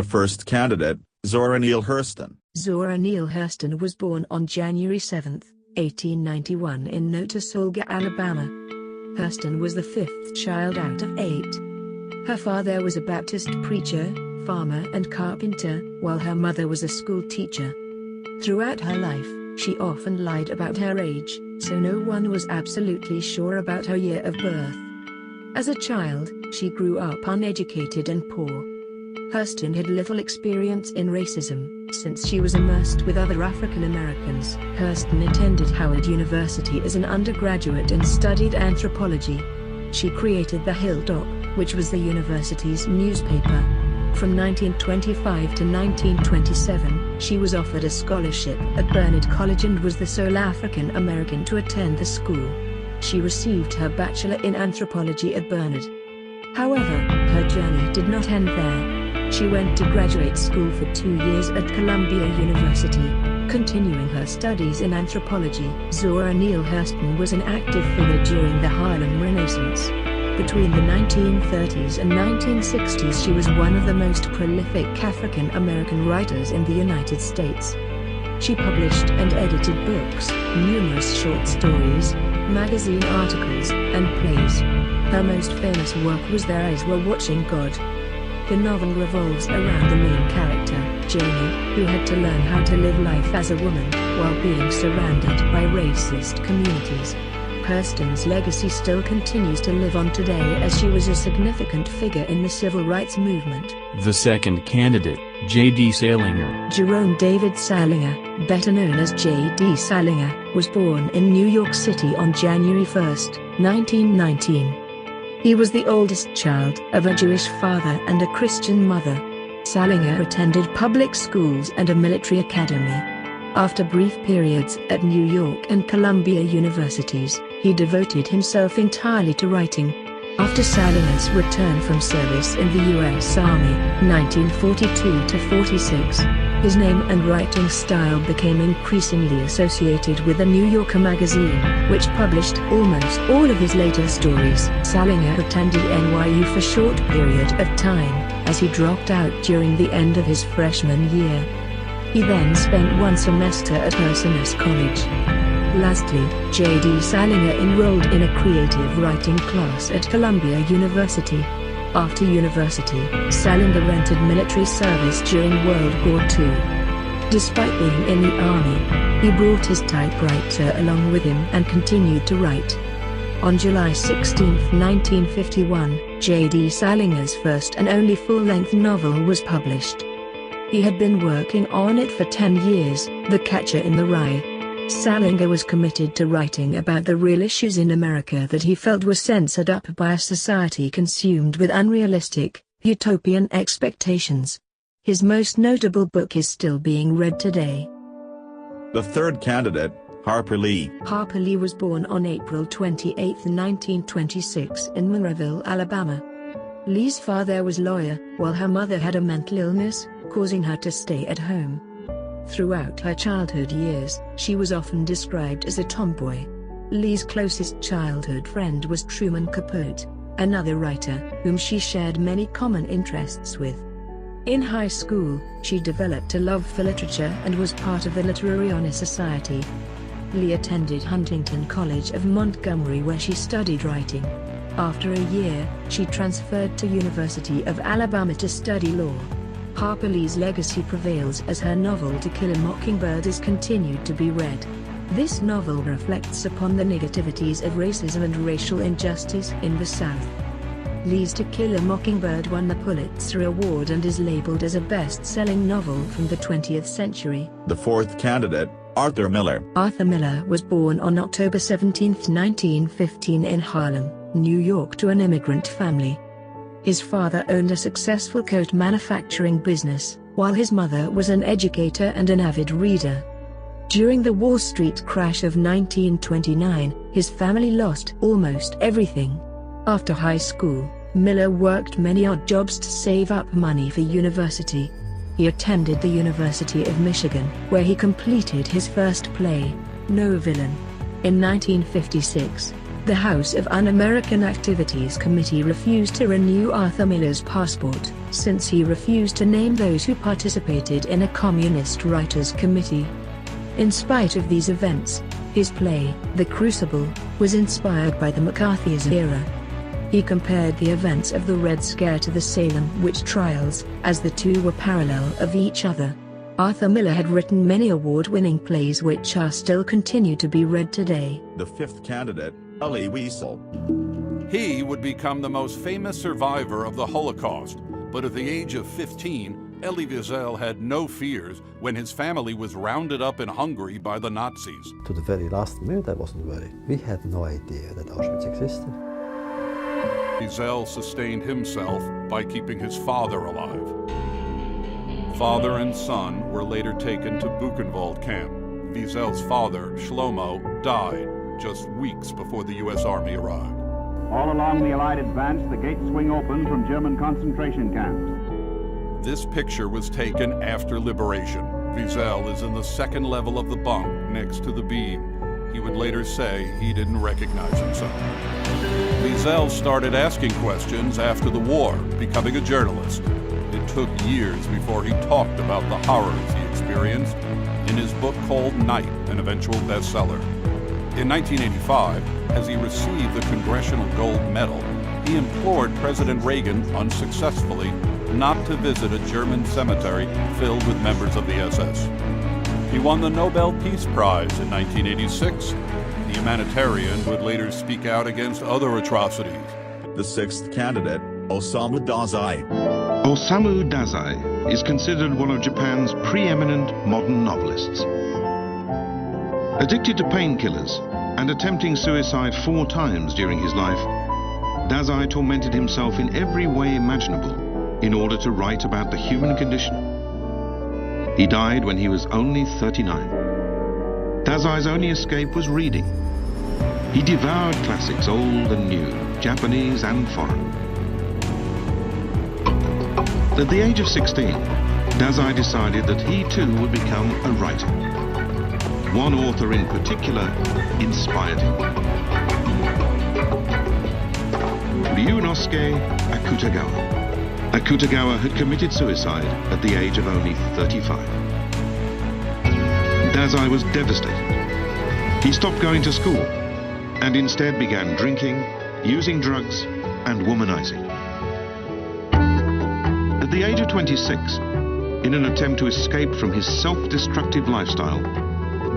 first candidate, Zora Neale Hurston. Zora Neale Hurston was born on January 7, 1891 in Notasulga, Alabama. Hurston was the fifth child out of 8. Her father was a Baptist preacher, farmer and carpenter, while her mother was a school teacher. Throughout her life, she often lied about her age, so no one was absolutely sure about her year of birth. As a child, she grew up uneducated and poor. Hurston had little experience in racism, since she was immersed with other African Americans. Hurston attended Howard University as an undergraduate and studied anthropology. She created the Hill Doc, which was the university's newspaper. From 1925 to 1927, she was offered a scholarship at Bernard College and was the sole African American to attend the school. She received her bachelor in anthropology at Bernard. However, her journey did not end there. She went to graduate school for 2 years at Columbia University, continuing her studies in anthropology. Zora Neale Hurston was an active figure during the Harlem Renaissance. Between the 1930s and 1960s, she was one of the most prolific African American writers in the United States. She published and edited books, numerous short stories, magazine articles, and plays. Her most famous work was Their Eyes Were Watching God. The novel revolves around the main character, Janie, who had to learn how to live life as a woman, while being surrounded by racist communities. Hurston's legacy still continues to live on today, as she was a significant figure in the civil rights movement. The second candidate, J.D. Salinger. Jerome David Salinger, better known as J.D. Salinger, was born in New York City on January 1, 1919. He was the oldest child of a Jewish father and a Christian mother. Salinger attended public schools and a military academy. After brief periods at New York and Columbia universities, he devoted himself entirely to writing. After Salinger's return from service in the U.S. Army, 1942-46, his name and writing style became increasingly associated with the New Yorker magazine, which published almost all of his later stories. Salinger attended NYU for a short period of time, as he dropped out during the end of his freshman year. He then spent 1 semester at Ursinus College. Lastly, J.D. Salinger enrolled in a creative writing class at Columbia University. After university, Salinger entered military service during World War II. Despite being in the Army, he brought his typewriter along with him and continued to write. On July 16, 1951, J.D. Salinger's first and only full-length novel was published. He had been working on it for 10 years, The Catcher in the Rye. Salinger was committed to writing about the real issues in America that he felt were censored up by a society consumed with unrealistic, utopian expectations. His most notable book is still being read today. The third candidate, Harper Lee. Harper Lee was born on April 28, 1926 in Monroeville, Alabama. Lee's father was a lawyer, while her mother had a mental illness, causing her to stay at home. Throughout her childhood years, she was often described as a tomboy. Lee's closest childhood friend was Truman Capote, another writer, whom she shared many common interests with. In high school, she developed a love for literature and was part of the Literary Honor Society. Lee attended Huntington College of Montgomery, where she studied writing. After a year, she transferred to University of Alabama to study law. Harper Lee's legacy prevails as her novel To Kill a Mockingbird is continued to be read. This novel reflects upon the negativities of racism and racial injustice in the South. Lee's To Kill a Mockingbird won the Pulitzer Award and is labeled as a best-selling novel from the 20th century. The fourth candidate, Arthur Miller. Arthur Miller was born on October 17, 1915 in Harlem, New York, to an immigrant family. His father owned a successful coat manufacturing business, while his mother was an educator and an avid reader. During the Wall Street crash of 1929, his family lost almost everything. After high school, Miller worked many odd jobs to save up money for university. He attended the University of Michigan, where he completed his first play, No Villain. In 1956, The House of Un-American Activities Committee refused to renew Arthur Miller's passport, since he refused to name those who participated in a Communist Writers' Committee. In spite of these events, his play, The Crucible, was inspired by the McCarthyism era. He compared the events of the Red Scare to the Salem witch trials, as the two were parallel of each other. Arthur Miller had written many award-winning plays which are still continued to be read today. The fifth candidate, Elie Wiesel. He would become the most famous survivor of the Holocaust, but at the age of 15, Elie Wiesel had no fears when his family was rounded up in Hungary by the Nazis. To the very last minute I wasn't worried. We had no idea that Auschwitz existed. Wiesel sustained himself by keeping his father alive. Father and son were later taken to Buchenwald camp. Wiesel's father, Shlomo, died just weeks before the U.S. Army arrived. All along the Allied advance, the gates swing open from German concentration camps. This picture was taken after liberation. Wiesel is in the second level of the bunk next to the beam. He would later say he didn't recognize himself. Wiesel started asking questions after the war, becoming a journalist. It took years before he talked about the horrors he experienced in his book called Night, an eventual bestseller. In 1985, as he received the Congressional Gold Medal, he implored President Reagan unsuccessfully not to visit a German cemetery filled with members of the SS. He won the Nobel Peace Prize in 1986. The humanitarian would later speak out against other atrocities. The sixth candidate, Osamu Dazai. Osamu Dazai is considered one of Japan's preeminent modern novelists. Addicted to painkillers and attempting suicide 4 times during his life, Dazai tormented himself in every way imaginable in order to write about the human condition. He died when he was only 39. Dazai's only escape was reading. He devoured classics, old and new, Japanese and foreign. At the age of 16, Dazai decided that he too would become a writer. One author in particular inspired him. Ryunosuke Akutagawa. Akutagawa had committed suicide at the age of only 35. Dazai was devastated. He stopped going to school and instead began drinking, using drugs, and womanizing. At the age of 26, in an attempt to escape from his self-destructive lifestyle,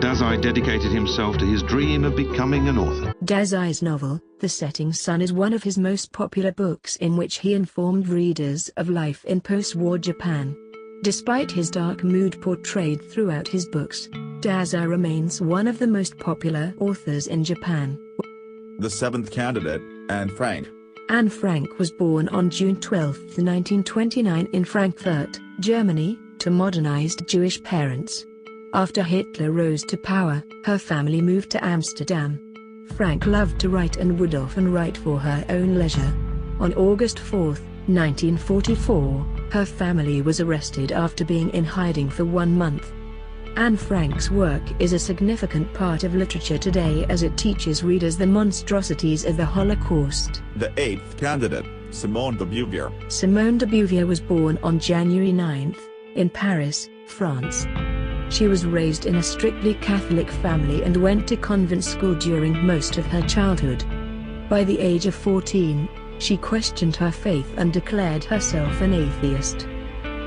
Dazai dedicated himself to his dream of becoming an author. Dazai's novel, The Setting Sun, is one of his most popular books in which he informed readers of life in post-war Japan. Despite his dark mood portrayed throughout his books, Dazai remains one of the most popular authors in Japan. The seventh candidate, Anne Frank. Anne Frank was born on June 12, 1929 in Frankfurt, Germany, to modernized Jewish parents. After Hitler rose to power, her family moved to Amsterdam. Frank loved to write and would often write for her own leisure. On August 4, 1944, her family was arrested after being in hiding for 1 month. Anne Frank's work is a significant part of literature today as it teaches readers the monstrosities of the Holocaust. The eighth candidate, Simone de Beauvoir. Simone de Beauvoir was born on January 9, in Paris, France. She was raised in a strictly Catholic family and went to convent school during most of her childhood. By the age of 14, she questioned her faith and declared herself an atheist.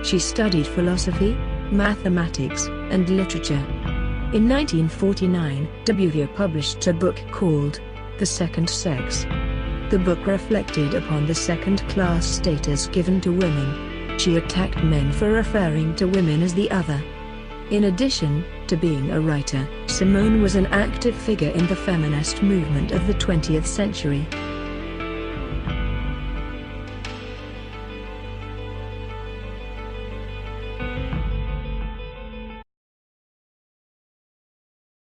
She studied philosophy, mathematics, and literature. In 1949, de Beauvoir published a book called The Second Sex. The book reflected upon the second-class status given to women. She attacked men for referring to women as the other. In addition to being a writer, Simone was an active figure in the feminist movement of the 20th century.